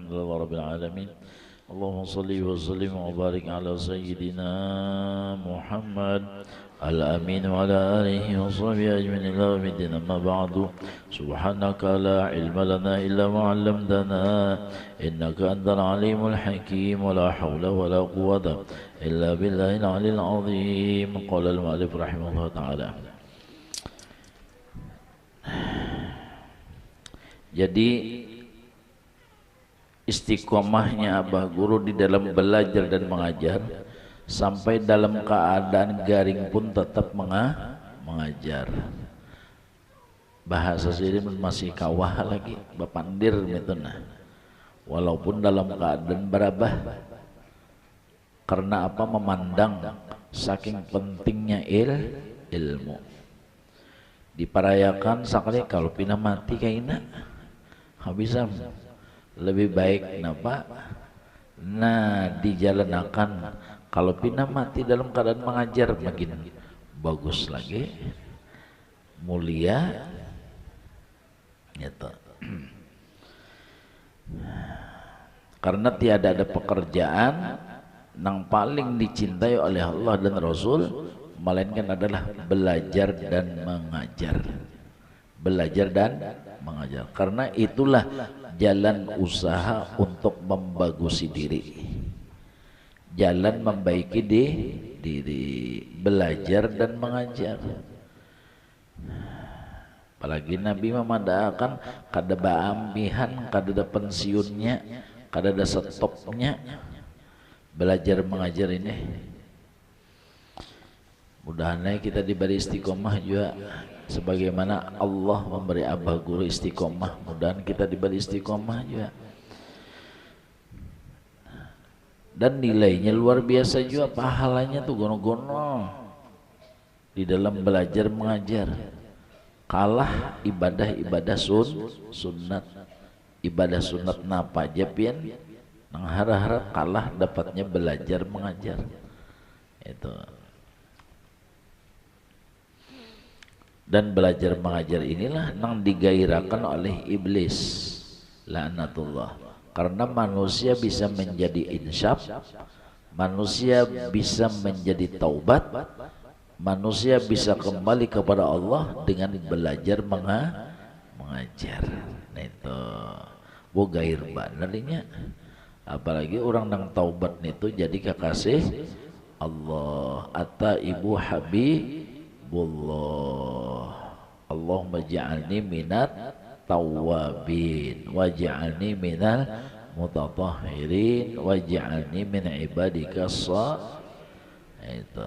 alhamdulillah rabbil alamin. Allahumma salli wa sallim wa barik ala sayyidina Muhammad al-amin wa ala alihi wa sahbihi ajma'in ila yaumiddin. Amma ba'du. Subhanaka la ilma lana illa ma 'allamtana innaka antal alimul hakim wa la hawla wa la quwwata illa billahil aliyyil azim. Qala al-mu'allif rahimahullah ta'ala. Jadi istiqomahnya Abah Guru di dalam belajar dan mengajar sampai dalam keadaan garing pun tetap mengajar. Bahasa sini masih kawah lagi bapandir mituna. Walaupun dalam keadaan berabah. Karena apa? Memandang saking pentingnya ilmu. Diperayakan sekali kalau pina mati kayaknya habisam lebih baik napa dijalankan kalau pina mati dalam keadaan mengajar makin bagus lagi mulia gitu. Karena tiada ada pekerjaan yang paling dicintai oleh Allah dan Rasul melainkan adalah belajar dan mengajar. Belajar dan mengajar. Karena itulah jalan usaha untuk membagusi diri. Jalan membaiki diri. Belajar dan mengajar. Apalagi Nabi memandangkan kada baambihan, kada ada pensiunnya, kada ada stopnya. Belajar mengajar ini. Mudah-mudahan kita diberi istiqomah juga sebagaimana Allah memberi Abah Guru istiqomah, mudah-mudahan kita diberi istiqomah juga. Dan nilainya luar biasa juga, pahalanya tuh gono-gono di dalam belajar mengajar. Kalah ibadah-ibadah sunat. Ibadah sunat napa aja pian nang harap-harap kalah dapatnya belajar mengajar. Itu. Dan belajar mengajar inilah yang digairahkan oleh iblis laknatullah. Karena manusia bisa menjadi insyaf, manusia bisa menjadi taubat, manusia bisa kembali kepada Allah dengan belajar mengajar. Nah itu bu gair banarnya. Apalagi orang yang taubat itu jadi kekasih Allah atau ibu Habibullah. Allahumma ja'alni minat tawabin waj'alni minal mutatahhirin waj'alni min ibadika itu.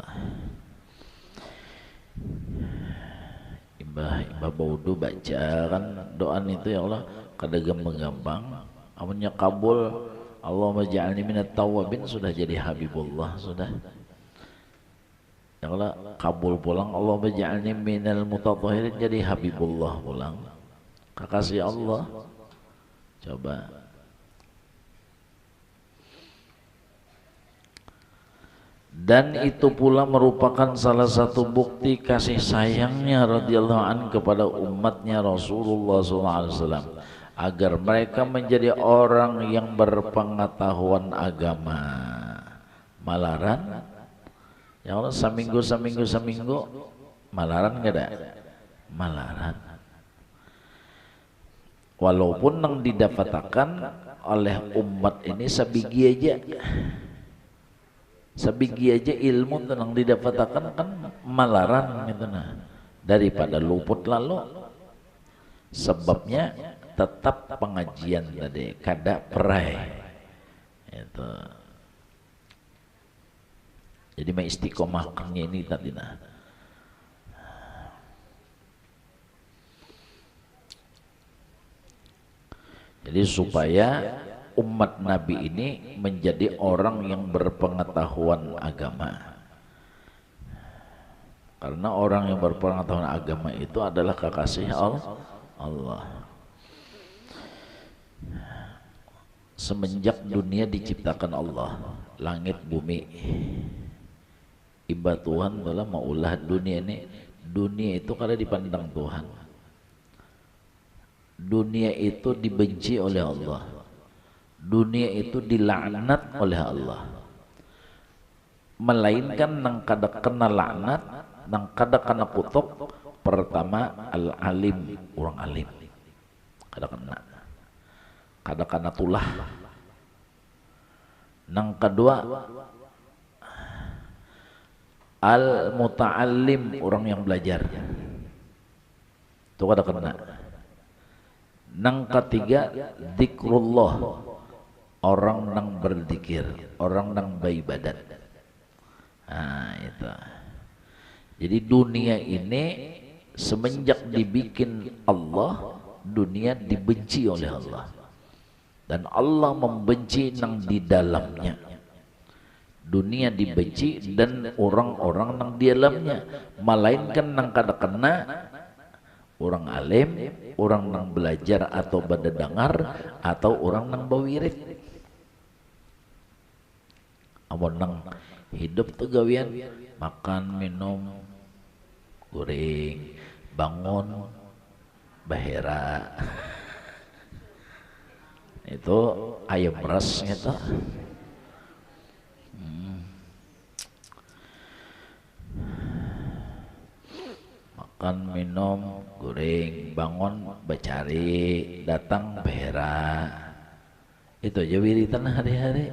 Imbah baudu baca kan doa itu ya Allah kada gampang-gampang amunnya kabul. Allahumma ja'alni minat tawabin sudah jadi Habibullah sudah. Ya Allah kabul pulang Allahumma ja'alni minal mutatahhirin jadi Habibullah pulang. Kekasih Allah. Coba. Dan itu pula merupakan salah satu bukti kasih sayangnya radhiyallahu anhu kepada umatnya Rasulullah SAW agar mereka menjadi orang yang berpengetahuan agama. Malaran ya Allah seminggu malaran enggak ada? Malaran. Walaupun yang didapatkan oleh umat ini sebigi aja ilmu yang didapatkan kan malaran gitu nah daripada luput lalu. Sebabnya tetap pengajian tadi kada perai itu. Jadi istiqomahnya ini tadi nah. Jadi supaya umat Nabi ini menjadi orang yang berpengetahuan agama. Karena orang yang berpengetahuan agama itu adalah kekasih Allah. Semenjak dunia diciptakan Allah, langit bumi, ibadah Tuhan telah maulah dunia ini. Dunia itu kada dipandang Tuhan. Dunia itu dibenci oleh Allah. Dunia itu dilaknat oleh Allah, melainkan nang kada kena laknat, nang kada kena kutuk. Pertama al-alim, orang alim kada kena tulah. Nang kedua al-muta'allim, orang yang belajar, itu kada kena. Nang ketiga zikrullah, orang nang berzikir, orang nang beribadat. Nah itu. Jadi dunia ini semenjak dibikin Allah, dunia dibenci oleh Allah, dan Allah membenci nang di dalamnya. Dunia dibenci dan orang-orang nang di dalamnya, melainkan nang kada kena orang alim, orang nang belajar atau berdengar, atau orang nang bawirid. Amun nang hidup tuh gawian makan, minum, goreng, bangun, bahera. Itu ayam ras gitu. Makan, minum, goreng, bangun, bacari, datang, bahera. Itu aja wiritan hari-hari.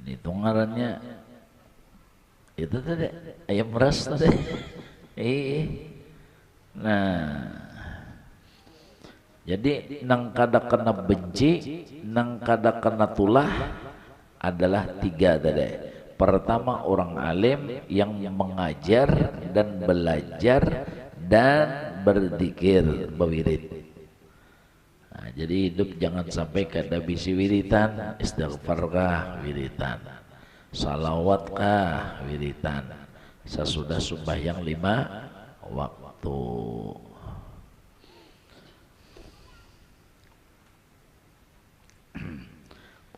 Itu ngarannya itu tadi ayam ras tadi. Nah, jadi nang kada kena benci, nang kada kena tulah adalah tiga tadi. Pertama orang alim yang mengajar dan belajar dan berzikir, berwirid. Nah, jadi hidup jangan sampai kada bisi wiritan, istighfarkah wiritan, salawatkah wiritan, sesudah sembahyang 5 waktu.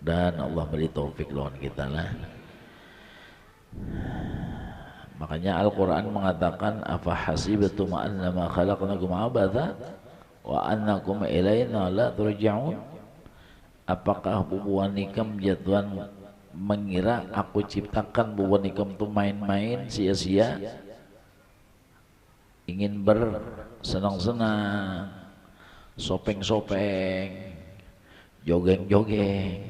Dan Allah beri taufik lawan kita lah. Makanya Al-Quran mengatakan afa hasibtum annama khalaqnakum abatha wa annakum ilaina la turja'un. Apakah bubuanikam jatuhan mengira aku ciptakan bubuanikam itu main-main sia-sia, ingin bersenang-senang, sopeng-sopeng, jogeng-jogeng.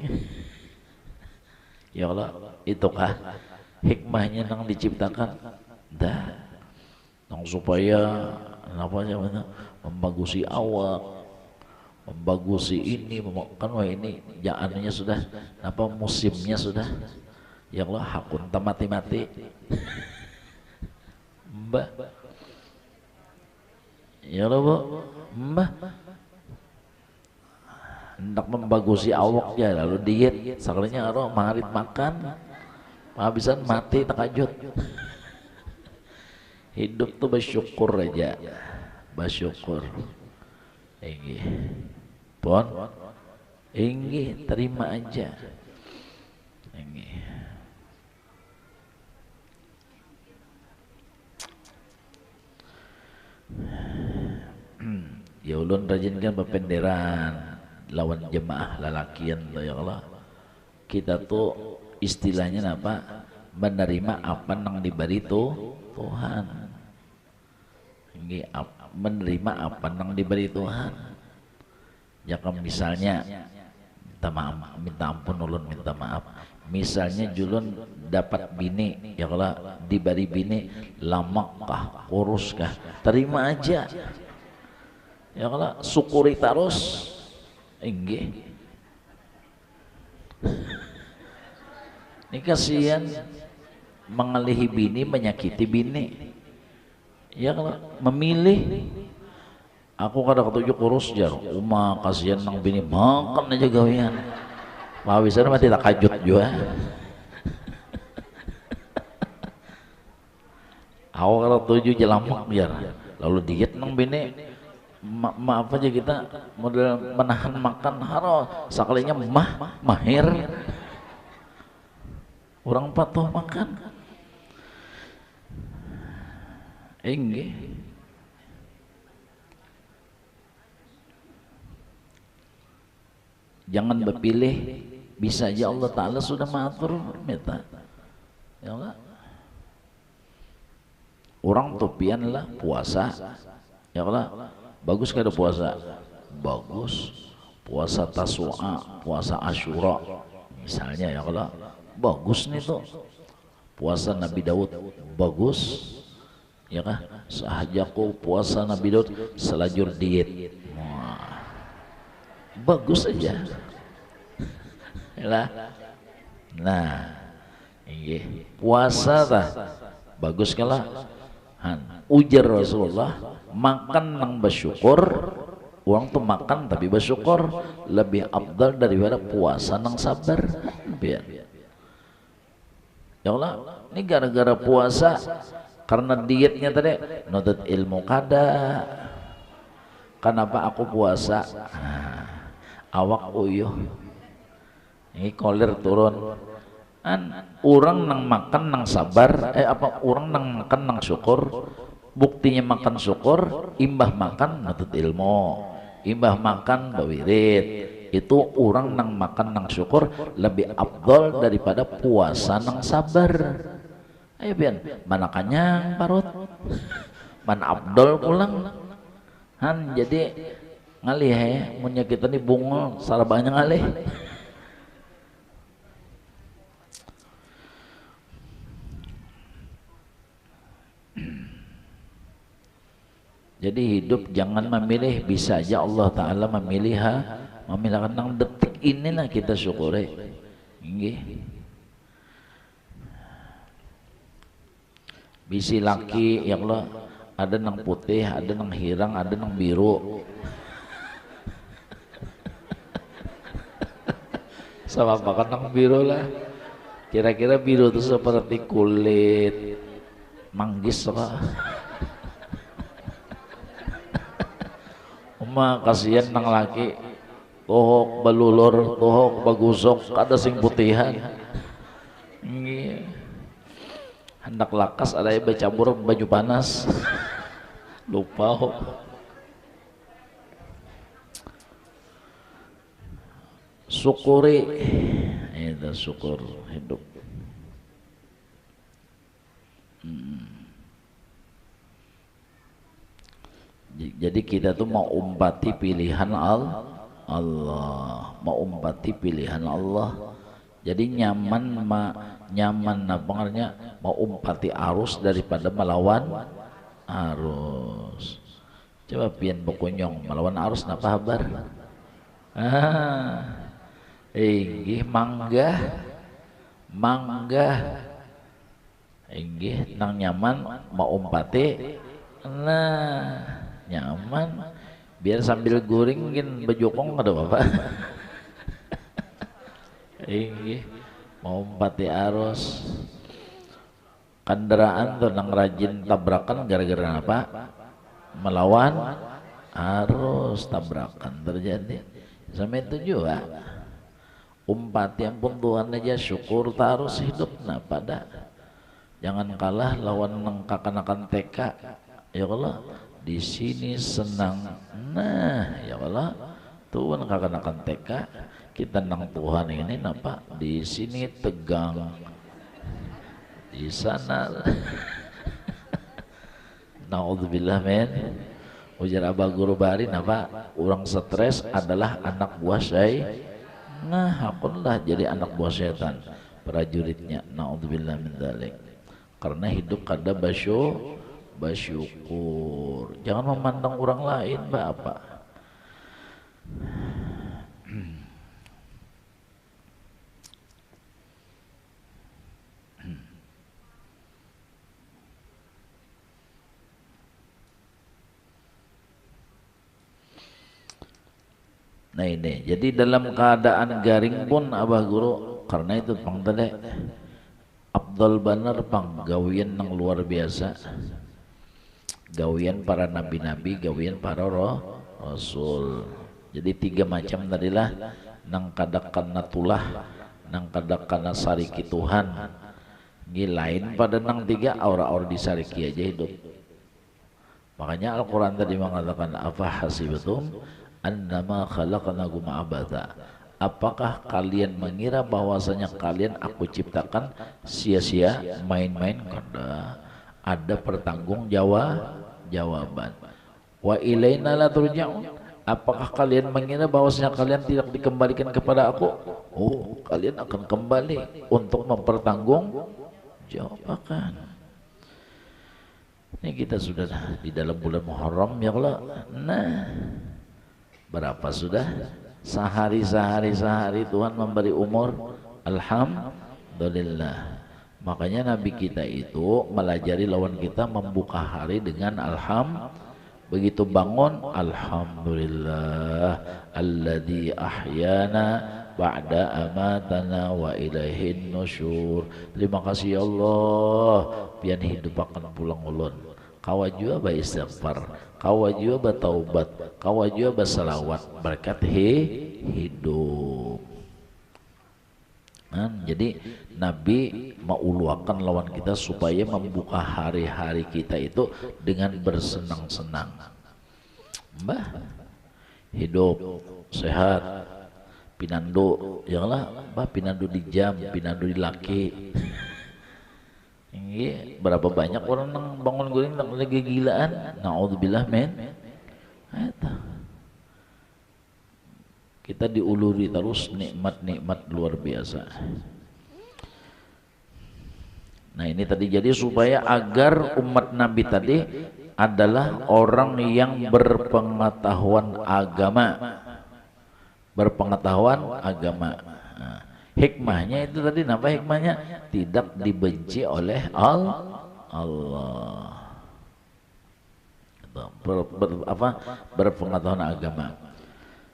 Ya Allah, itukah hikmahnya nang diciptakan? Dah, nang supaya namanya membagusi awak, membagusi ini, kan wah ini jaannya sudah apa musimnya sudah. Ya Allah, hakun mati-mati. Mbak, ya Allah bu, mbak hendak membagusi awak ya, lalu diet sekalinya aroh marit makan habisan mati takajut. Hidup tuh bersyukur aja, bersyukur. Inggih pon, inggih terima aja. Inggih. Ya ulun rajinkan bependeran lawan jemaah lalakian tuh ya Allah. Kita tuh istilahnya apa? Menerima apa nang diberi Tuhan. Ini menerima apa nang diberi Tuhan. Jika misalnya minta ampun ulun, minta maaf. Misalnya julun dapat bini, ya Allah diberi bini lamakkah, kuruskah, terima aja. Ya Allah syukuri terus. Inggih. Ini kasihan mengalihi bini, menyakiti bini. Ya kalau memilih, aku kada ketujuh kurus jar, kasihan nang bini makan aja gawian. Mawisan mati tak kajut juga. Aku kalau tujuh jelamak jar, lalu diet nang bini. Maaf aja kita model menahan makan haro sekalinya mahir orang patuh makan enggih. jangan berpilih, bisa aja Allah Ta'ala sudah mengatur meta ya Allah. Orang topian lah puasa ya Allah, bagus kada puasa, bagus puasa Tasu'a, puasa Asyura misalnya ya Allah, bagus nih tuh puasa Nabi Daud, bagus ya kah, sahajaku puasa Nabi Daud selajur diet. Wah, bagus aja lah. Nah iya puasa tah bagus kalah. Ujar Rasulullah, makan nang bersyukur, orang tuh makan tapi bersyukur lebih afdal daripada puasa nang sabar. Biar ya Allah, ini gara-gara puasa karena dietnya tadi nutut ilmu kada. Kenapa aku puasa? Awak uyuh, ini kolir turun. Orang nang makan nang sabar, orang nang makan nang syukur, buktinya makan syukur, imbah makan nutut ilmu, imbah makan bawirid, itu orang nang makan nang syukur lebih afdol daripada puasa nang sabar. Ayo pian, mana kanyang parut, mana afdol pulang. Jadi ngalih ya, munya kita nih bungol, salah banyak ngalih. Jadi hidup jangan memilih, bisa aja Allah Ta'ala memilih memilih nang detik inilah kita syukuri. Nggih. Bisi laki ya Allah, ada nang putih, ada nang hirang, ada nang biru. Sama makan nang biru lah. Kira-kira biru itu seperti kulit manggis apa? Kasihan nang laki tohok balulur, tohok bagusok, ada sing putihan. Hendak lakas ada yang bercampur baju panas. Lupa syukuri itu syukur hidup. Jadi kita tuh mau umpati pilihan Allah, mau umpati pilihan Allah. Jadi nyaman apa artinya, mau umpati arus daripada melawan arus. Coba pian bokonyong melawan arus napa kabar? Inggih mangga inggih nang nyaman mau umpati nah nyaman biar sambil guring mungkin bejokong ada apa inggih mau umpati arus. Kendaraan tuh nang rajin tabrakan gara-gara apa? Melawan arus, tabrakan terjadi. Sama itu juga umpati ampun Tuhan aja syukur tarus hidup nah pada jangan kalah lawan nang kakanakan TK ya Allah di sini senang nah ya Allah Tuhan kakanakan TK kita nang Tuhan ini napa di sini tegang di sana naudzubillah men ujar Abah Guru Bari napa orang stres adalah anak buah saya nah akunlah jadi anak buah setan prajuritnya naudzubillah min dzalik karena hidup kada bersyukur jangan memandang orang lain Bapak. Nah ini jadi dalam keadaan garing pun Abah Guru karena itu pang tadi Abdul Banar pang gawian yang luar biasa gawian para nabi-nabi gawian para rasul jadi 3 macam tadilah nang kadakana tulah nang kadakana sariki Tuhan lain pada nang 3 aura-aura disariki aja hidup makanya Al-Quran tadi mengatakan apa hasibatum annama khalaqnakum abada apakah kalian mengira bahwasanya kalian aku ciptakan sia-sia main-main? Ada jawaban. Wa ilaina la turja'un, apakah kalian mengira bahwasanya kalian tidak dikembalikan kepada aku? Oh, kalian akan kembali untuk mempertanggungjawabkan. Ini kita sudah di dalam bulan Muharram ya Allah. Nah, berapa sudah? Sehari Tuhan memberi umur, alhamdulillah. Makanya Nabi kita itu melajari lawan kita membuka hari dengan begitu bangun, alhamdulillah alladzi ahyana ba'da amatana wa ilaihin nusyur. Terima kasih ya Allah, pian hidup akan pulang ulun. Kawa jua ba istighfar, kawa jua ba taubat, kawa jua ba salawat berkat hidup. Jadi Nabi menguluakan lawan kita supaya membuka hari-hari kita itu dengan bersenang-senang. Mbah, hidup sehat, pinandu, janganlah mbah pinandu di jam, pinandu di laki. Ini berapa banyak orang yang bangun guring lagi gilaan, naudzubillah men. Kita diuluri terus nikmat-nikmat luar biasa. Nah ini tadi jadi supaya agar umat Nabi tadi adalah orang yang berpengetahuan agama. Nah, hikmahnya itu tadi, apa hikmahnya? Tidak dibenci oleh Allah. Berpengetahuan agama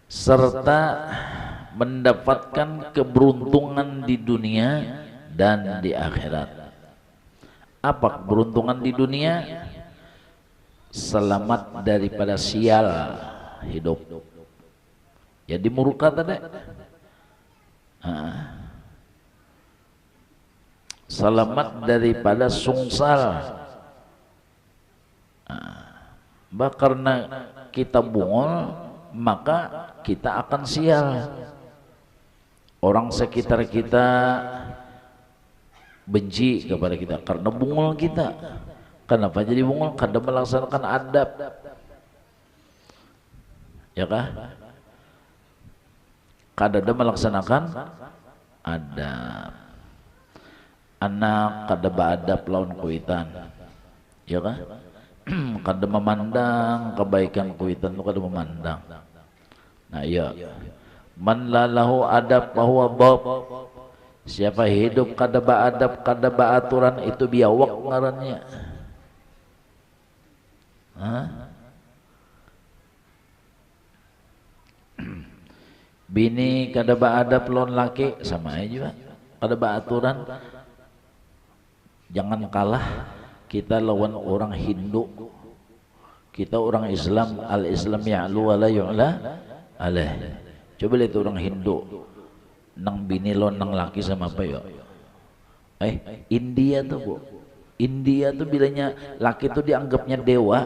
serta mendapatkan keberuntungan di dunia dan di akhirat. Apa keberuntungan di dunia? Selamat daripada sial hidup. Jadi murka tadi. Selamat daripada sungsal. Karena kita bungul, maka kita akan sial. Orang sekitar kita benci kepada kita karena bungul kita. Kenapa jadi bungul? Karena melaksanakan adab, ya kah? Kada melaksanakan adab. Anak kada beadab lawan kuitan, ya kah? Kada memandang kebaikan kuitan itu, kada memandang. Nah iya, man lalahu adab bahwa bab, siapa hidup kada beadab kada beaturan itu biawak ngarannya. Bini kada beadab lawan laki sama aja juga, kada beaturan. Jangan kalah kita lawan orang Hindu, kita orang Islam, al-Islam ya'lu wa la yu'la alaih. Coba lihat orang Hindu nang bini lo nang laki sama apa ya? India tuh bu, India tuh bilanya laki itu dianggapnya dewa,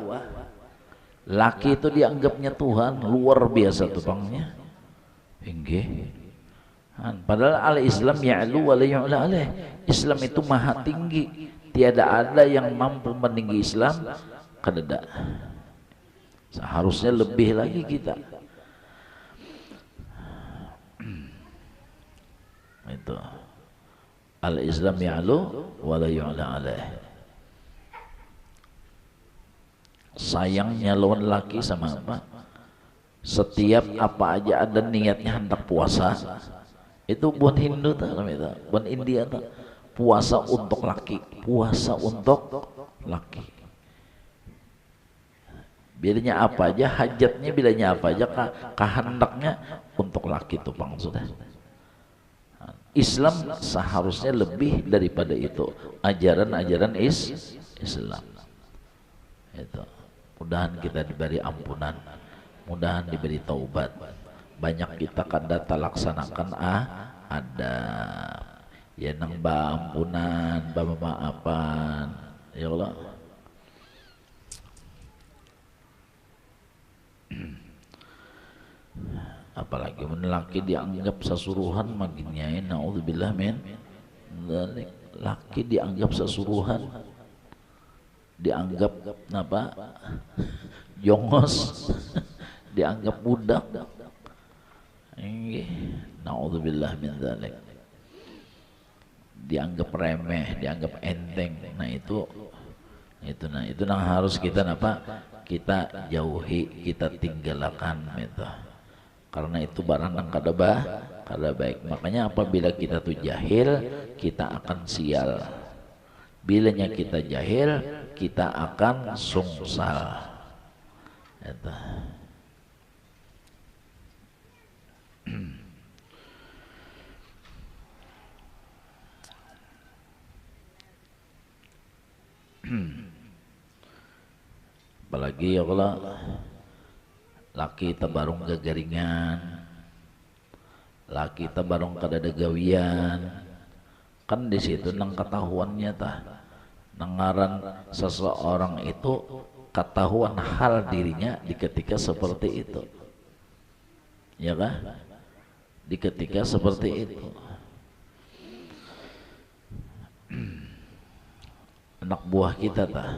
laki itu dianggapnya Tuhan, luar biasa tuh bangnya. Padahal al-Islam ya'lu wa la yu'la alaih. Islam itu maha tinggi, tiada ada yang mampu meninggi Islam. Kada. Seharusnya lebih lagi kita. Itu al-Islam ya'lu wa la yu'la alaih. Sayangnya lawan laki sama apa? Setiap apa aja ada niatnya hendak puasa. Itu buat Hindu tak, buat India tak. Puasa untuk laki, puasa untuk laki. Bilanya apa aja, hajatnya bilanya apa aja, kehendaknya untuk laki itu bang sudah. Islam seharusnya lebih daripada itu, ajaran-ajaran Islam. Itu. Mudahan kita diberi ampunan, mudahan diberi taubat. Banyak kita kada laksanakan ada ya nang ampunan, maafan, ya Allah. apalagi laki dianggap sasuruhan maginya naudzubillah min dzalik. Laki dianggap sasuruhan, dianggap apa jongos, dianggap budak. Naudzubillah min dzalik. Dianggap remeh, dianggap enteng. Nah itu yang harus kita kita jauhi, kita tinggalkan itu. Karena itu barang yang kada baik. Makanya apabila kita tuh jahil, kita akan sial. Bilanya kita jahil, kita akan sungsal. Itu. Apalagi ya kalau laki tabarung gagaringan, laki tabarung kadada gawian, kan di situ nang ketahuannya tah, nangaran seseorang itu ketahuan hal dirinya di ketika seperti itu, ya kan? Di ketika seperti itu. Anak buah kita tah,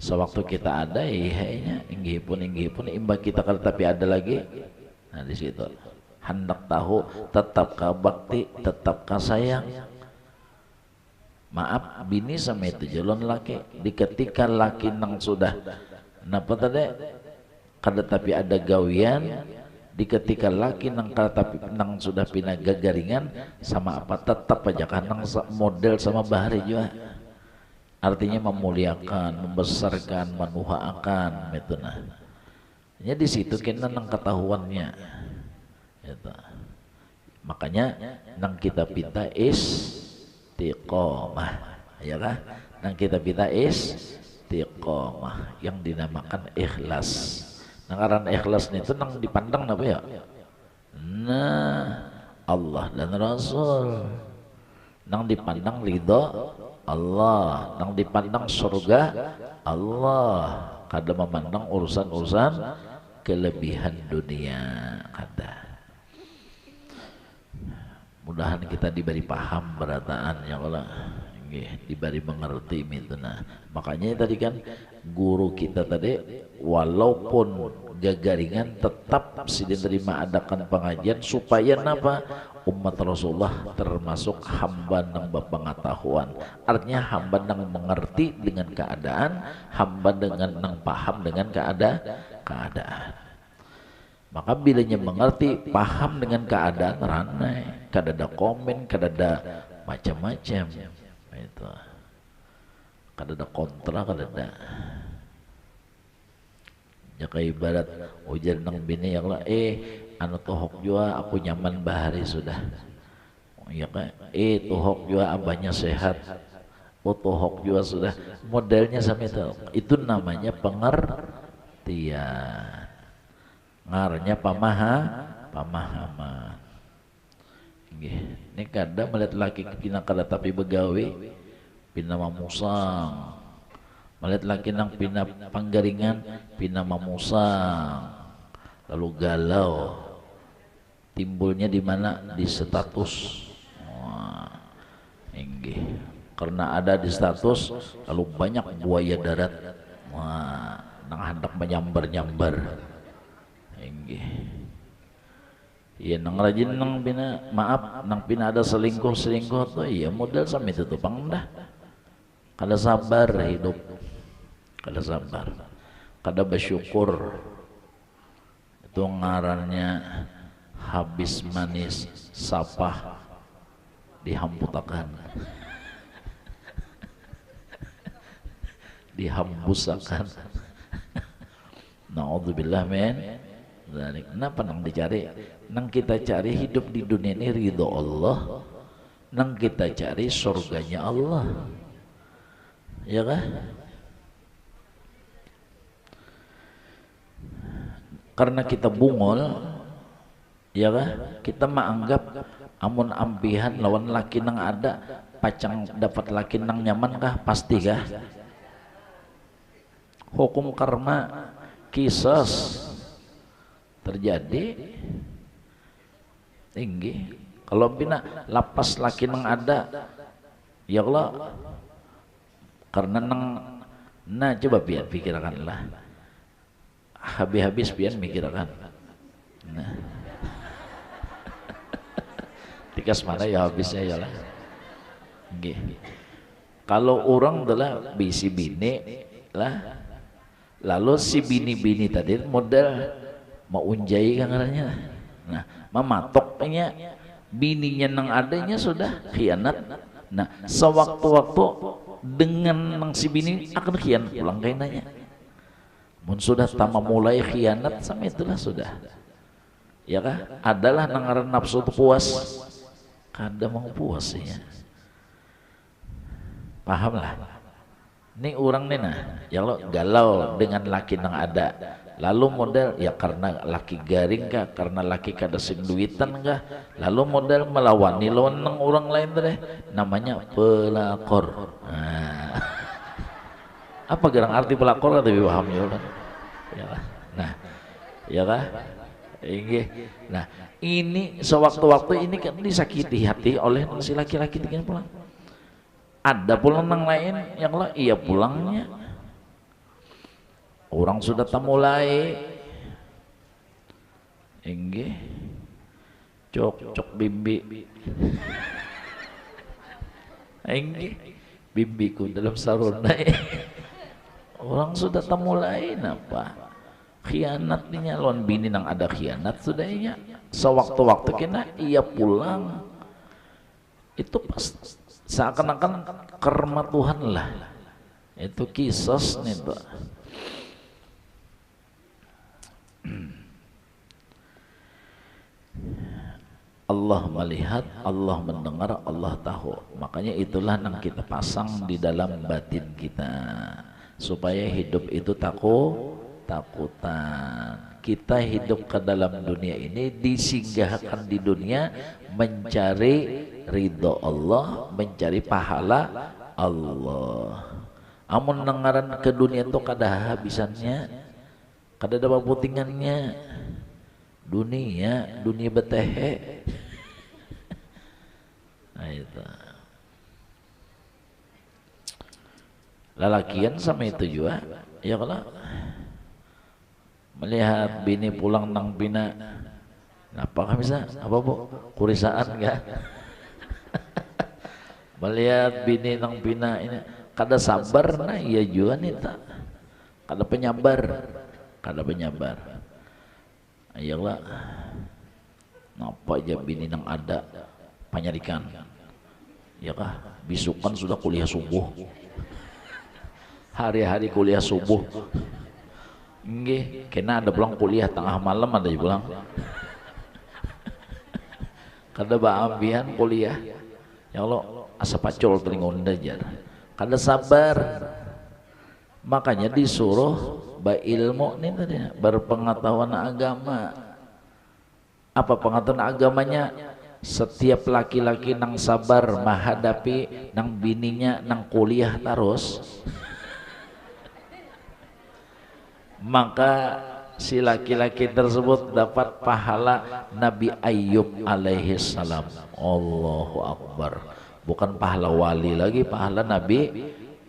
sewaktu kita ada ihanya inggih pun imba kita kalau tapi ada lagi. Nah di situ hendak tahu tetap kabakti, tetap kasayang. Maaf bini sama itu jalan laki, di ketika laki nang sudah napa tadi kada tapi ada gawian, di ketika laki nang kada tapi nang sudah pindah gagaringan sama apa tetap aja kan nang model sama bahari juga. Artinya memuliakan, membesarkan, menuhaakan, itu nah. Ya di situ kena nang ketahuannya. Itu. Makanya nang kita pita istiqomah, ya kan? Nang kita pita istiqomah yang dinamakan ikhlas. Nang aran ikhlas itu nang dipandang apa ya? Nah, Allah dan Rasul. Nang dipandang ridho Allah, nang dipandang surga Allah, kada memandang urusan-urusan kelebihan dunia kada. Mudahan kita diberi paham berataan ya Allah, diberi mengerti itu. Nah makanya tadi kan guru kita tadi walaupun gagaringan tetap sidin terima adakan pengajian supaya napa umat Rasulullah termasuk hamba nang berpengetahuan, artinya hamba nang mengerti dengan keadaan, hamba dengan nang paham dengan keadaan. Maka bilanya mengerti, paham dengan keadaan ranai, kada ada komen, kada ada macam-macam itu, kada ada kontra, kada ada. Jaka ibarat ujar nang bini yang lah anu tohok jua aku nyaman bahari sudah, ya kan? Tohok jua abahnya sehat, tohok jua sudah, modelnya sama itu namanya pengertian, ngarnya pemahaman. Ini kadang melihat laki pina kada tapi begawe, pina mamusang, melihat laki nang pina panggaringan, pina mamusang, lalu galau. Timbulnya di mana? Di status. Wah, karena ada di status, lalu banyak buaya darat. Wah, nang hendak menyambar-nyambar. Iya nang rajin nang pina maaf nang pina ada selingkuh tuh iya modal sama itu tuh pangdah. Kada sabar hidup, kada sabar, kada bersyukur. Itu ngarannya habis manis sapah dihamputakan, dihambusakan. Naudzubillah min dzalik. Kenapa nang dicari? Nang kita cari hidup di dunia ini ridho Allah, nang kita cari surganya Allah, ya kan? Karena kita bungol, ya kan? Kita menganggap amun ambihan lawan laki nang ada pacang dapat laki nang nyaman kah? Pasti kah? Hukum karma kisas terjadi, tinggi. Kalau bina lapas laki nang ada, ya Allah, karena nang, nah coba biar pikirkanlah, habis-habis biar mikirkan. Nah, tikas mana ya habisnya ya lah. Kalau orang adalah bisi bini lah, lalu si bini-bini tadi model mau unjai kan katanya. Nah, mematoknya bininya nang adanya sudah khianat. Nah, sewaktu-waktu dengan nang si bini akan khianat pulang kainanya. Mun sudah tama mulai khianat sama itulah sudah. Ya kah? Adalah nang nafsu itu puas. Kada mau puas ya. Paham lah. Ini orang nih nah, ya lo galau dengan laki nang ada. Lalu model ya karena laki garing kah, karena laki kada sing duitan kah, lalu model melawani lawan nang orang lain deh, namanya pelakor. Nah, apa gerang arti pelakor lebih paham ya kan? Ya, nah, ya kah? Nah, ini sewaktu-waktu ini kan disakiti hati oleh si laki-laki ingin pulang. Ada pulang nang lain yang lah iya pulangnya. Orang sudah mulai inggih cok bimbi inggih bimbiku dalam saruna. Orang sudah mulai napa khianatnya lawan bini nang ada khianat sudahnya sewaktu-waktu kena ia pulang itu pas seakan-akan karma Tuhan lah, itu kisos nih tuh. Allah melihat, Allah mendengar, Allah tahu. Makanya itulah yang kita pasang di dalam batin kita supaya hidup itu takutan. Kita hidup ke dalam dunia ini disinggahkan di dunia mencari ridho Allah, mencari pahala Allah. Amun nengaran ke dunia itu kada habisannya, kada ada putingannya. Dunia betehe. Nah itu. Lalakian sama itu juga, ya kalau melihat bini pulang nang bina, apakah bisa apa bu kurisaan enggak? Melihat bini nang bina ini kada sabar, nah iya juga nih tak kada penyabar. Ayolah, napa aja bini nang ada panyarikan, ya kah? Bisukan sudah kuliah subuh, hari-hari kuliah subuh. Nggih, kena ada pulang kuliah tengah malam ada pulang. Kada baambian kuliah, ya Allah asa pacol telingon dajar. Kada sabar, makanya disuruh ilmu nih tadi berpengetahuan agama. Apa pengetahuan agamanya? Setiap laki-laki nang sabar menghadapi nang bininya nang kuliah terus, maka si laki-laki tersebut dapat pahala Nabi Ayub alaihi salam. Allahu Akbar. Bukan pahala wali lagi, pahala Nabi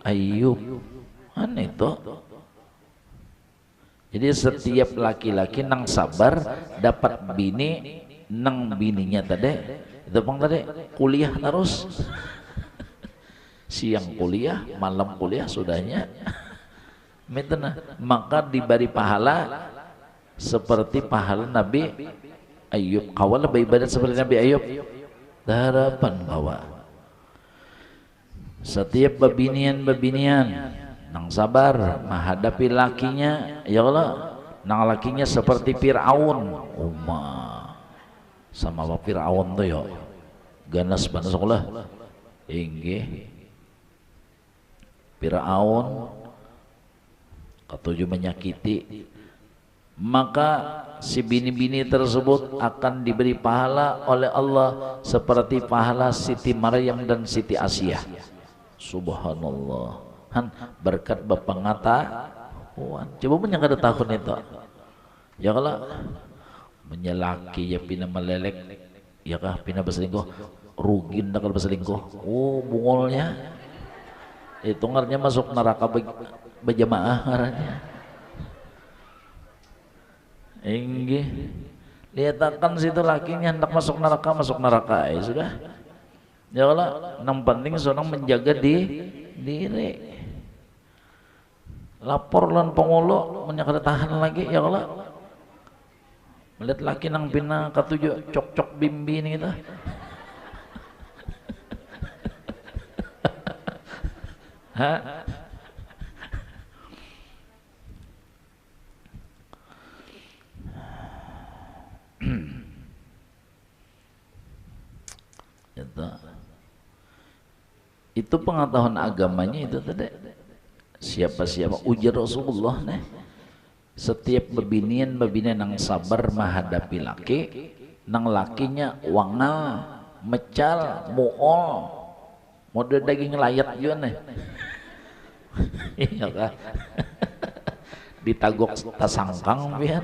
Ayub. Aneh itu. Jadi setiap laki-laki nang sabar dapat bini nang bininya tadi itu bang tadi kuliah terus. Siang kuliah, malam kuliah sudahnya. Maka diberi pahala seperti pahala Nabi Ayub. Kawal beribadat seperti Nabi Ayub. Harapan bawa. Setiap bebinian nang sabar menghadapi lakinya, ya Allah, nang lakinya seperti Fir'aun. Sama apa Fir'aun tuh ya ganas banas sekolah inggih Fir'aun ketujuh menyakiti, maka si bini-bini tersebut akan diberi pahala oleh Allah seperti pahala Siti Maryam dan Siti Asia. Subhanallah. Berkat berpengetahuan. Coba menyangka ada tahun itu. Ya kalau menyelaki ya pina melelek ya kah pindah berselingkuh rugi ndak kalau berselingkuh. Oh bungolnya itu ngarnya masuk neraka berjamaah ngaranya. Inggih lihatkan situ lakinya hendak masuk neraka ya sudah ya Allah yang penting seorang menjaga diri lapor lan pengolo menyakada tahan lagi ya Allah melihat laki nang pina katujuh cok bimbi ini kita ha itu pengetahuan agamanya itu tadi siapa ujar Rasulullah nih setiap bebinian nang sabar menghadapi laki nang lakinya wangal mecal muol mode daging layat juga nih iya kan ditagok tasangkang biar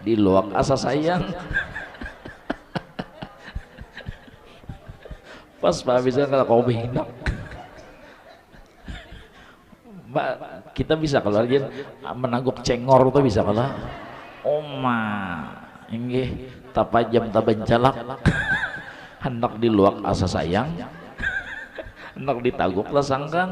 diluak asa sayang pas Pak bisa kalau kau hinak kita bisa kalau aja menangguk cengor tuh bisa kalau oma ini tapajam tabencalak hendak diluak asa sayang hendak ditaguk lah sangkang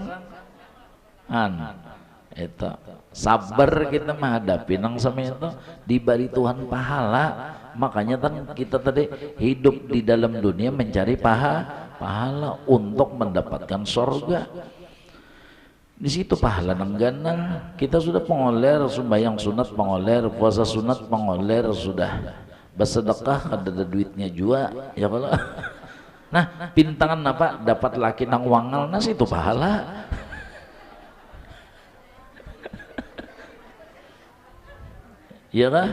itu sabar kita menghadapi nang sama itu diberi Tuhan pahala makanya kita tadi hidup di dalam dunia mencari pahala untuk mendapatkan surga di situ pahala nangganan kita sudah pengoler sembahyang sunat pengoler puasa sunat pengoler sudah bersedekah ada duitnya juga ya kalau nah pintangan apa dapat laki nang wangal nas itu pahala ya kah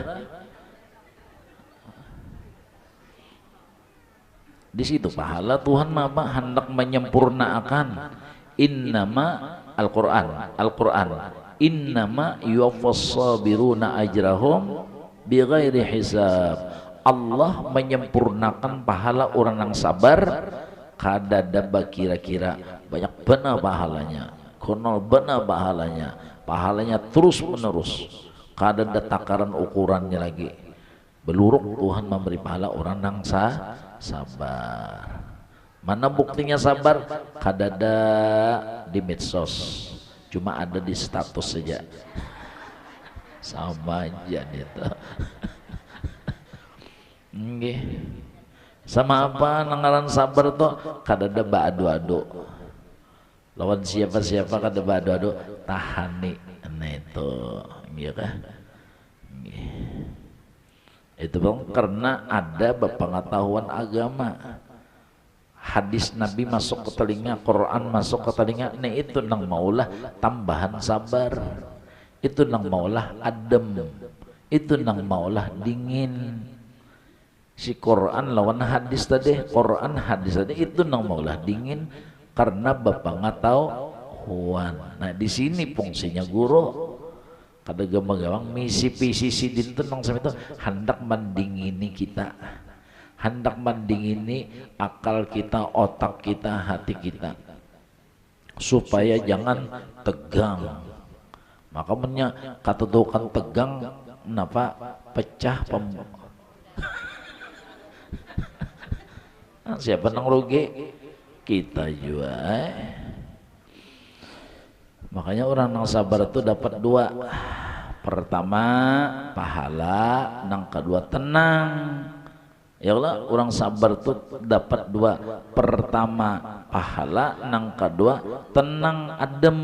di situ pahala Tuhan apa hendak menyempurnakan innama Al-Quran innama yuwaffas sabiruna ajrahum bighairi hisab Allah menyempurnakan pahala orang yang sabar kadada kira-kira banyak benar pahalanya konol benar pahalanya terus menerus kadada takaran ukurannya lagi beluruk Tuhan memberi pahala orang yang sabar. Mana buktinya sabar? Kadada di medsos, cuma ada di status saja. Sama aja itu. Nggih. Sama apa nangaran sabar tuh? Kadada baadu-adu. Lawan siapa-siapa kada baadu-adu tahani. Nah itu, iya kah? Itu bang karena ada pengetahuan agama. Hadis Nabi masuk ke telinga, Quran masuk ke telinga, nah itu nang maulah tambahan sabar, itu nang maulah adem, itu nang maulah dingin. Si Quran lawan hadis tadi, Quran hadis tadi itu nang maulah dingin karena bapak ngatahuan. Nah di sini fungsinya guru. Kada gamang-gamang misi PCC dinten nang sama itu hendak mendingini kita. Hendak mendingini akal kita, otak kita, hati kita supaya jangan tegang. Makanya kata tukan tegang kenapa pecah siapa nang rugi kita juga makanya orang yang sabar itu dapat dua pertama pahala nang kedua tenang ya Allah orang sabar tuh dapat dua pertama pahala nang kedua tenang adem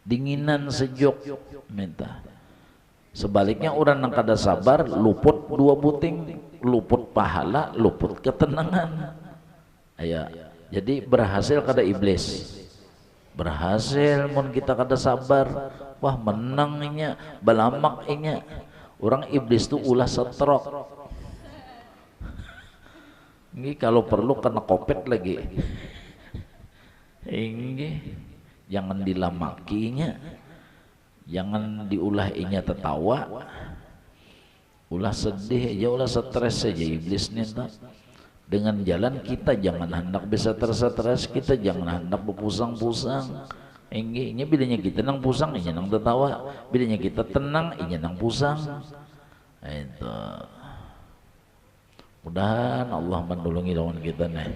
dinginan sejuk minta sebaliknya orang nang kada sabar luput dua buting luput pahala luput ketenangan ya jadi berhasil kada iblis berhasil mun kita kada sabar wah menangnya balamaknya orang iblis tuh ulah setrok ini kalau perlu kena kopet lagi ini jangan dilamakinya jangan diulahinya tertawa ulah sedih aja, ulah stres saja iblis nih tak. Dengan jalan kita jangan hendak bisa tersetres, kita jangan hendak berpusang-pusang. Ini bedanya kita nang pusang, ini nang tertawa. Bedanya kita tenang, ini nang pusang. Itu. Mudahan Allah menolongi lawan kita nih.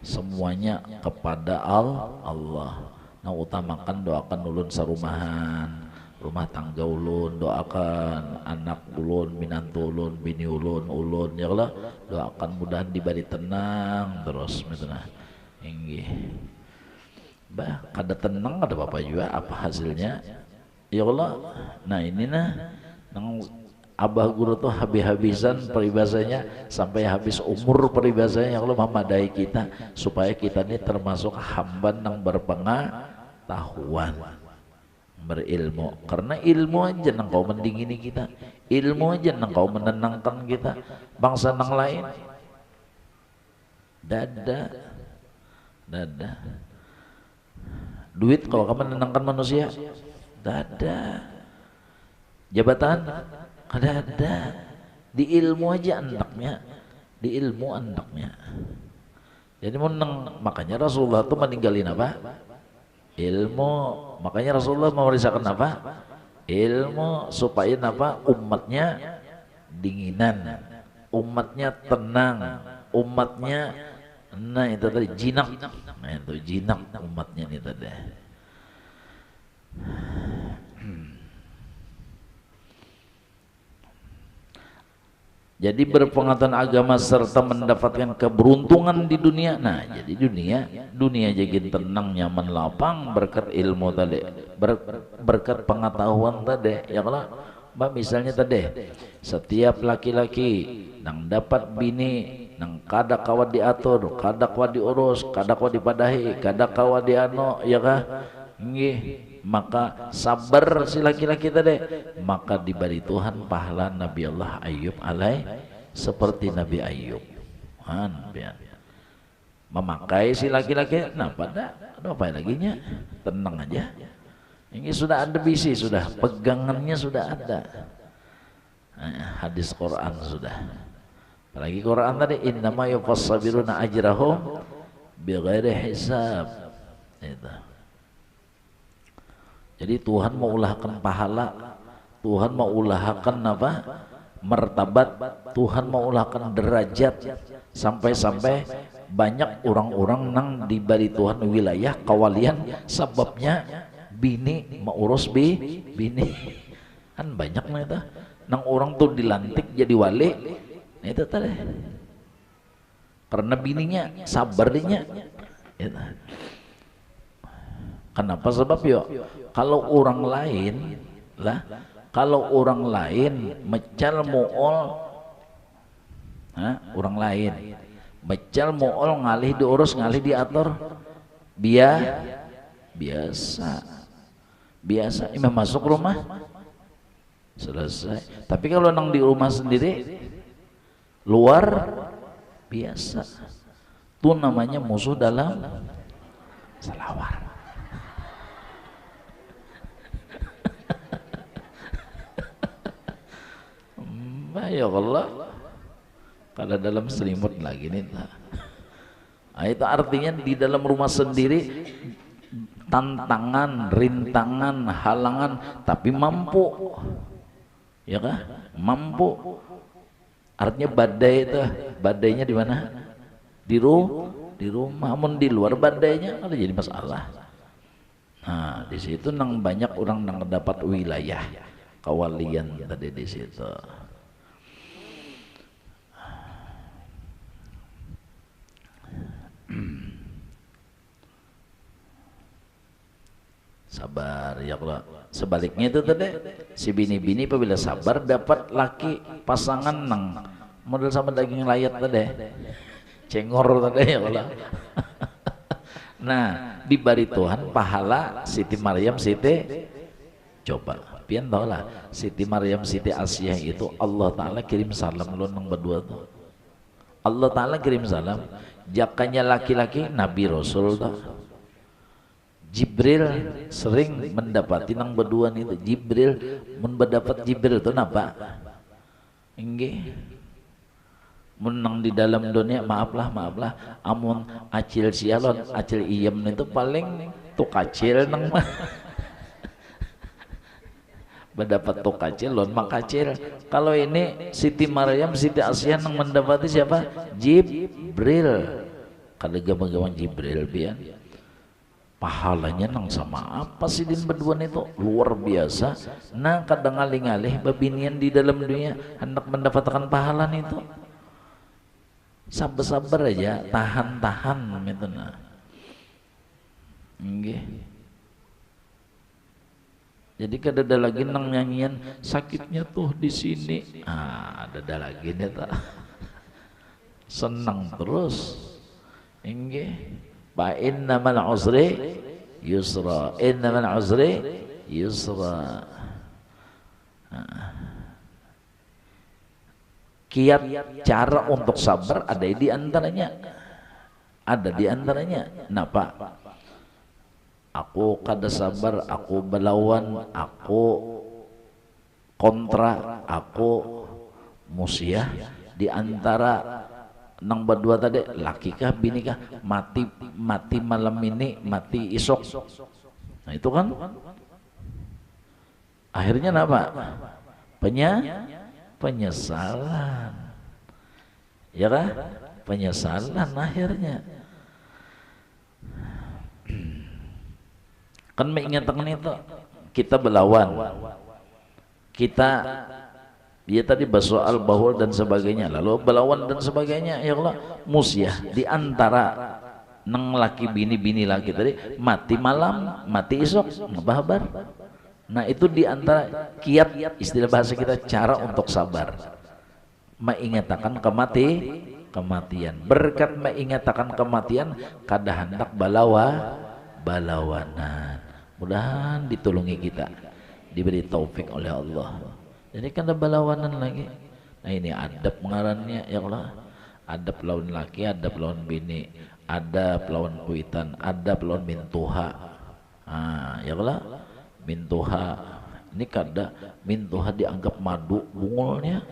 Semuanya kepada Allah. Nah utamakan doakan ulun sarumahan, rumah tangga ulun, doakan anak ulun, minantu ulun, bini ulun ya Allah, doakan mudahan diberi tenang terus gitu nah. Inggih. Bah, kada tenang ada apa juga apa hasilnya? Ya Allah. Nah ini nah nang Abah guru tuh habis-habisan peribahasanya sampai habis umur peribahasanya. Ya Allah memadai kita supaya kita ini termasuk hamba yang berpengetahuan, berilmu. Karena ilmu aja yang kau mendingini kita, ilmu aja yang kau menenangkan kita. Bangsa yang lain dada duit kalau kamu menenangkan manusia, dada jabatan ada di ilmu aja anaknya, di ilmu anaknya. Jadi menang, makanya Rasulullah tuh meninggalin apa? Ilmu. Makanya Rasulullah memerintahkan apa? Ilmu supaya apa? Umatnya dinginan, umatnya tenang, umatnya nah itu tadi jinak, nah itu jinak umatnya ini tadi. Jadi berpengetahuan agama serta mendapatkan keberuntungan di dunia. Nah, jadi dunia jadi tenang, nyaman, lapang berkat ilmu tadi, berkat pengetahuan tadi. Ya kalau mbak misalnya tadi, setiap laki-laki nang dapat bini, nang kada kawa diatur, kada kawa diurus, kada kawa dipadahi, kada kawa diano, ya kah? Nggih. Maka sabar si laki-laki tadi, maka diberi Tuhan pahala Nabi Allah Ayub seperti Nabi Ayub. Memakai si laki-laki, nah pada apa lagi nya, tenang aja. Ini sudah ada bisi, sudah pegangannya sudah ada. Hadis Quran sudah. Apalagi Quran tadi, innama yufassabiruna ajrahum bighairi hisab. Itu. Jadi Tuhan mau ulahkan pahala, Tuhan mau ulahkan apa? Martabat, Tuhan mau ulahkan derajat, sampai-sampai banyak orang-orang nang diberi Tuhan wilayah kawalian sebabnya bini mau urus bini. Kan banyak nih itu. Nang orang tuh dilantik jadi wali, nah itu tadi. Karena bininya sabarnya. Itu. Kenapa? Sebab yo kalau orang lain lah, kalau orang lain mecal muol, orang lain mecal muol ngalih diurus, ngalih diatur, biasa imam masuk rumah selesai. Tapi kalau nang di rumah sendiri luar biasa, itu namanya musuh dalam salawar. Ya Allah, kalau dalam selimut lagi nih. Nah, itu artinya di dalam rumah sendiri tantangan, rintangan, halangan, tapi mampu, ya kah? Mampu. Artinya badai itu, badainya di mana? Di rumah. Namun di luar badainya kalau jadi masalah. Nah, di situ nang banyak orang nang dapat wilayah kawalian tadi di situ. Sabar ya Allah. Sebaliknya itu tadi si bini-bini apabila sabar dapat laki pasangan nang model sama daging layat tadi, cengor tadi ya Allah. Nah diberi Tuhan pahala Siti Maryam, Siti coba pian tau lah Siti Maryam, Siti Asiyah itu Allah Ta'ala kirim salam lo nang berdua tuh. Allah Ta'ala kirim salam, jakanya laki-laki Nabi Rasul tuh. Jibril sering mendapati nang berduaan itu. Jibril mendapat Jibril itu napa? Inggih. Menang di dalam dunia, maaflah amun acil sialon acil iem itu paling tuh kacil nang mah mendapat tuh kacil lon mak kacil. Kalau ini Siti Maryam Siti Asiyah nang mendapati siapa? Jibril. Kalau gamang-gamang Jibril bian pahalanya nang sama apa sih din berdua itu luar biasa. Nah kadang ngalih-ngalih babinian di dalam dunia hendak mendapatkan pahala itu sabar-sabar aja, tahan-tahan gitu nah. Nggih. Jadi kada lagi nang nyanyian sakitnya tuh di sini. Ah, ada lagi nih tak. Senang terus. Nggih. Fa innamal usri yusra. Innamal usri yusra. Kiat cara untuk sabar ada di antaranya. Ada di antaranya. Kenapa? Aku kada sabar, aku belawan, aku kontra, aku musyah di antara nang berdua tadi laki kah bini kah mati malam ini mati esok. Nah itu kan akhirnya apa? Penyesalan, ya kan? Penyesalan akhirnya. Kan mengingatkan itu kita berlawan, kita dia tadi bersoal bahul dan sebagainya, lalu berlawan dan sebagainya. Ya Allah, musyah di antara nang laki bini laki tadi mati malam, mati esok, ngababar. Nah itu diantara kiat istilah bahasa kita cara untuk sabar mengingatkan kematian. Berkat mengingatkan kematian kada hendak balawanan. Mudahan ditolongi kita, diberi taufik oleh Allah. Jadi kada balawanan lagi. Nah ini adab mengarannya ya Allah. Adab lawan laki, adab lawan bini, adab lawan kuitan, adab lawan mintuha. Ya Allah. Mintuha ini kada mintuha dianggap madu bungulnya.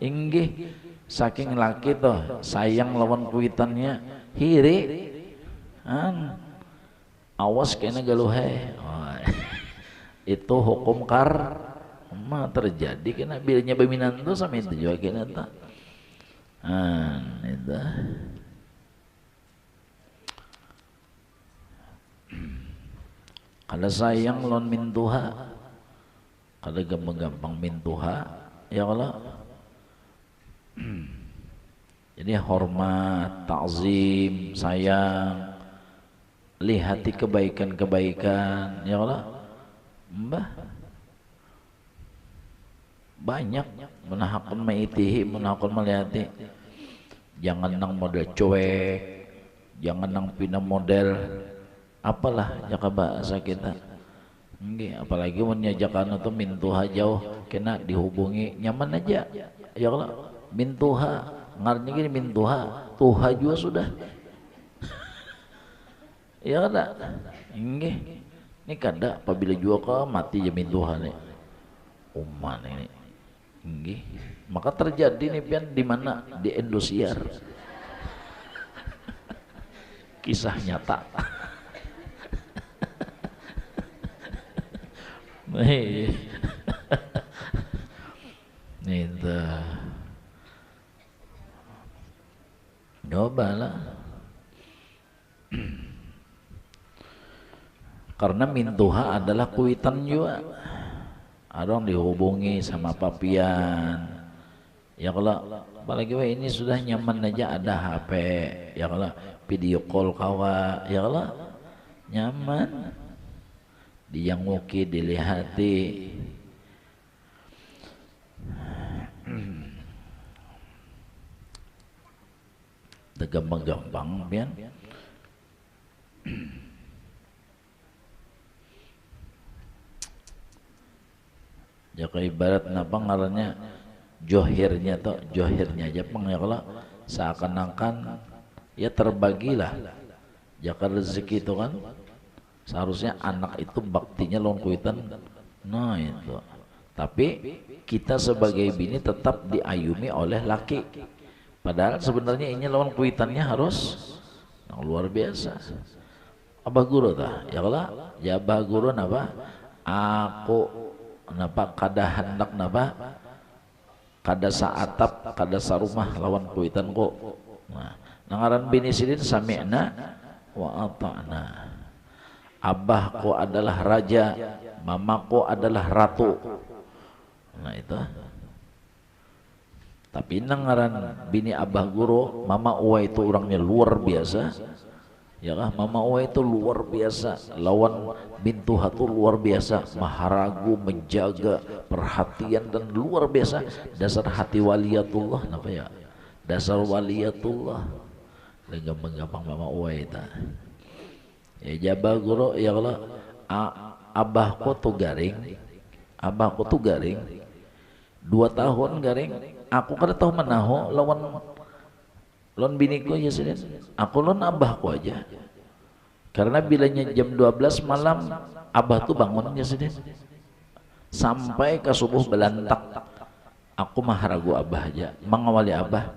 Inggih saking laki toh sayang lawan kuitannya hiri awas kena galuhe. Itu hukum karma terjadi kena bilnya beminan tuh sama itu juga kena tak itu. Kalau sayang lon mintuha, kalau gampang mintuha, ya Allah. Jadi hormat, takzim, sayang, lihati kebaikan-kebaikan, ya Allah. Mbah, banyak menahakun maitihi, menahakun melihati. Jangan nang model cuek, jangan nang pina model apalah jaka bahasa kita. Nggih, apalagi menyajakan itu mintuha jauh kena dihubungi nyaman aja. Ya Allah, mintuha ngarnya gini mintuha, tuha juga sudah. Ya kada. Nggih. Ini kada apabila juga ke mati ya mintuha nih. Uman ini. Nggih. Maka terjadi nih pian di mana? Di Indosiar. Kisah nyata. Itu cobalah karena mintuha adalah kuitan juga orang dihubungi sama papian ya kalau apalagi ini sudah nyaman aja ada HP ya kalau video call kawa ya kalau nyaman diyanguki dilihati gampang-gampang pian jaka ibarat napa ngarannya johirnya aja pang ya kalau seakan-akan ya terbagilah jaka rezeki itu kan seharusnya anak itu baktinya lawan kuitan nah itu Tapi kita sebagai bini tetap diayumi oleh laki. Padahal sebenarnya ini lawan kuitannya harus luar biasa. Abah guru tah, ya Allah, ya abah guru napa? Aku napa kada hendak napa? Kada saatap, kada sarumah lawan kuitan ko. Nah, nangaran bini sidin sami'na wa ata'na. Abahku adalah raja, mamaku adalah ratu. Nah itu. Tapi nangaran bini abah guru, mama uwa itu orangnya luar biasa. Ya kah? Mama uwa itu luar biasa. Lawan bintu hatu luar biasa. Maharagu, menjaga, perhatian dan luar biasa. Dasar hati waliyatullah, apa ya? Dasar waliyatullah. Gampang-gampang mama uwa itu. Ya jabah guru, ya Allah, abahku tuh garing, 2 tahun garing, aku kada tahu menahu lawan biniku ya sidin, aku lawan abahku aja, karena bilanya jam 12 malam abah tuh bangun ya sidin, sampai ke subuh belantak, aku mah ragu abah aja, mengawali abah,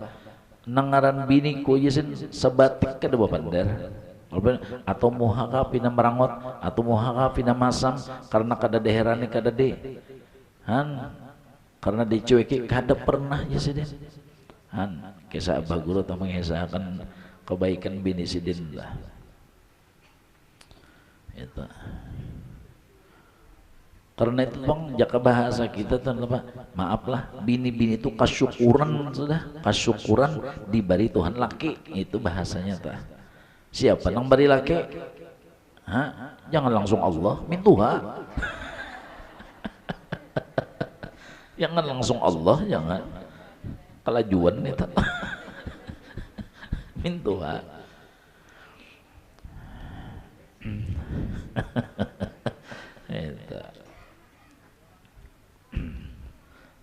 nangaran biniku ya sidin, sebatik kada bapandar. Atau muhaka pina merangot atau muhaka pina masam karena kada deherani kada de han karena dicueki kada pernah ya sidin han kisah abah guru tak mengisahkan kebaikan bini sidin lah itu. Karena itu bang jaka bahasa kita tuh apa maaflah bini-bini itu kasyukuran sudah kasyukuran diberi Tuhan laki itu bahasanya tah. Siapa nang beri laki? Hah? Jangan langsung Allah, mintuha. Jangan langsung Allah, jangan. Kelajuan itu. Mintuha. Itu.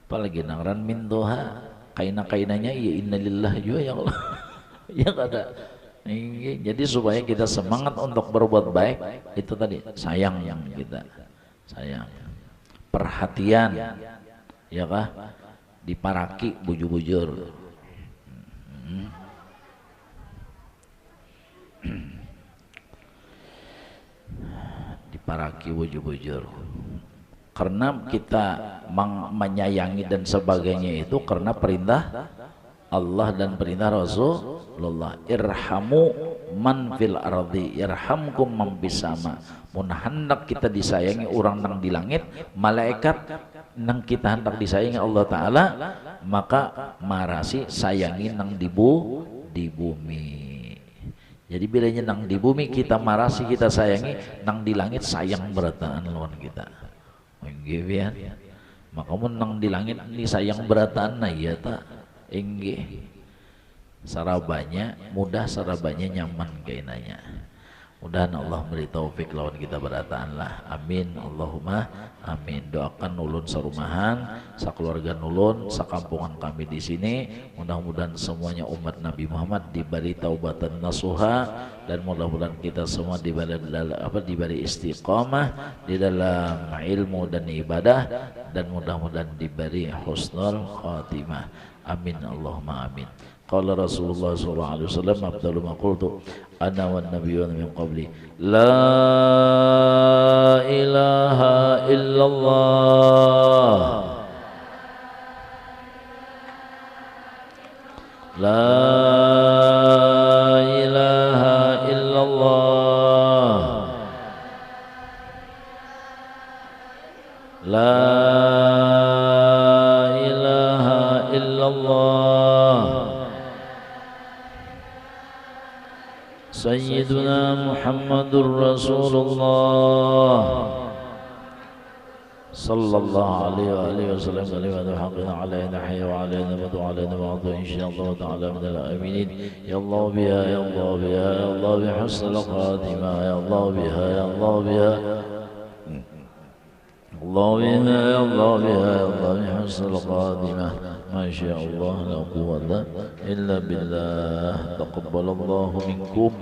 Apalagi nangran mintuha, kaina-kainanya ya innalillah juga ya Allah. Ya kada. Jadi supaya kita semangat untuk berbuat baik itu tadi sayang yang kita sayang perhatian ya kah diparaki bujur-bujur diparaki bujur-bujur karena kita menyayangi dan sebagainya itu karena perintah Allah dan perintah Rasulullah irhamu man fil ardi yarhamkum man bisama. Mun hendak kita disayangi orang nang di langit, malaikat nang kita hendak disayangi Allah Ta'ala, maka marasi sayangi nang di bumi. Jadi bilanya nang di bumi kita marasi kita sayangi, nang di langit sayang berataan lawan kita. Gitu. Maka mun nang di langit ini sayang berataan nah iya tak. Enggih sarabanya mudah sarabanya nyaman kainanya mudahan Allah beri taufik lawan kita berataan lah amin Allahumma amin. Doakan nulun sarumahan sakeluarga nulun sakampungan kami di sini mudah-mudahan semuanya umat Nabi Muhammad diberi taubatan nasuha dan mudah-mudahan kita semua diberi istiqamah di dalam ilmu dan ibadah dan mudah-mudahan diberi husnul khatimah. Amin Allahumma amin. Qala Rasulullah sallallahu alaihi wasallam afdalu ma qultu ana wan nabiyyun min qabli la ilaha illallah la ilaha illallah la Sayyiduna Muhammadur Rasulullah sallallahu alaihi wasallam kalimatu haqqin alaina hayya wa alaina wa alaina wa insyaallah ta'ala min al-aminin ya Allah biha ya Allah biha ya Allah bi husnil khatimah ya Allah biha ya Allah biha Allah biha ya Allah biha ya Allah bi husnil khatimah ما شاء الله لا قوة إلا بالله تقبل الله منكم